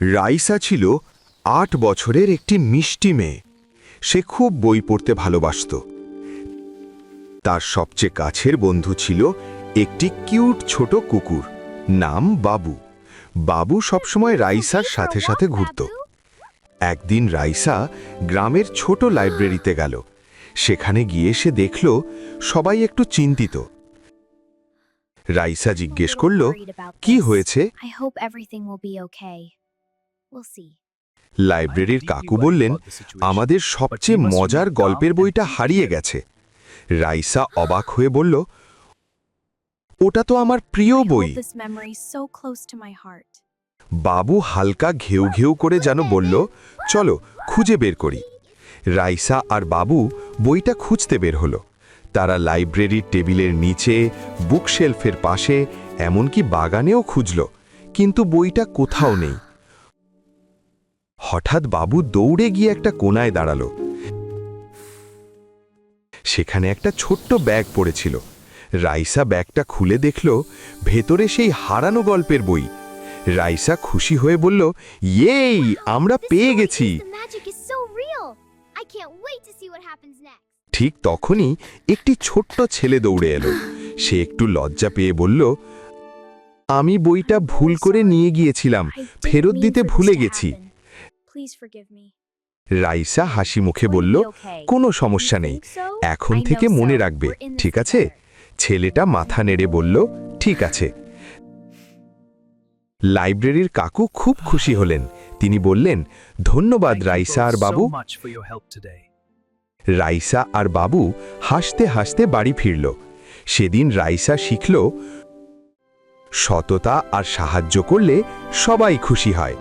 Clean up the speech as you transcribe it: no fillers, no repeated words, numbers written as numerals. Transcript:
রাইসা ছিল ৮ বছরের একটি মিষ্টি মেয়ে। সে খুব বই পড়তে ভালোবাসত। তার সবচেয়ে কাছের বন্ধু ছিল একটি কিউট ছোট কুকুর, নাম বাবু। বাবু সবসময় রাইসার সাথে সাথে ঘুরত। একদিন রাইসা গ্রামের ছোট লাইব্রেরিতে গেল। সেখানে গিয়ে সে দেখল সবাই একটু চিন্তিত। রাইসা জিজ্ঞেস করল, কি হয়েছে? I hope everything will be okay. We'll see. লাইব্রেরির কাকু বললেন, আমাদের সবচেয়ে মজার গল্পের বইটা হারিয়ে গেছে। রাইসা অবাক হয়ে বলল, ওটা তো আমার প্রিয় I বই। hold this memory so close to my heart. বাবু হালকা ঘেউ ঘেউ করে যেন বলল, চলো খুঁজে বের করি। রাইসা আর বাবু বইটা খুঁজতে বের হলো। তারা লাইব্রেরির টেবিলের নিচে, বুকশেলফের পাশে, এমনকি বাগানেও খুঁজল, কিন্তু বইটা কোথাও নেই। হঠাৎ বাবু দৌড়ে গিয়ে একটা কোণায় দাঁড়ালো। সেখানে একটা ছোট্ট ব্যাগ পড়েছিল। রাইসা ব্যাগটা খুলে দেখল ভেতরে সেই হারানো গল্পের বই। রাইসা খুশি হয়ে বলল, ইয়েই, আমরা পেয়ে গেছি। The magic is so real. I can't wait to see what happens next. ঠিক তখনই একটি ছোট্ট ছেলে দৌড়ে এলো। সে একটু লজ্জা পেয়ে বলল, আমি বইটা ভুল করে নিয়ে গিয়েছিলাম, I didn't ফেরত mean দিতে for this ভুলে to গেছি। happen. Please forgive me. Raisa হাসি মুখে বলল, Will it be okay? কোনো সমস্যা নেই, You think so? এখন I know থেকে মনে so. রাখবে, We're in this ঠিক আছে? together. ছেলেটা মাথা নেড়ে বলল, ঠিক আছে। লাইব্রেরির কাকু খুব খুশি হলেন। তিনি বললেন, ধন্যবাদ রাইসা আর বাবু। রাইসা আর বাবু হাসতে হাসতে বাড়ি ফিরল। সেদিন রাইসা শিখল, সততা আর সাহায্য করলে সবাই খুশি হয়।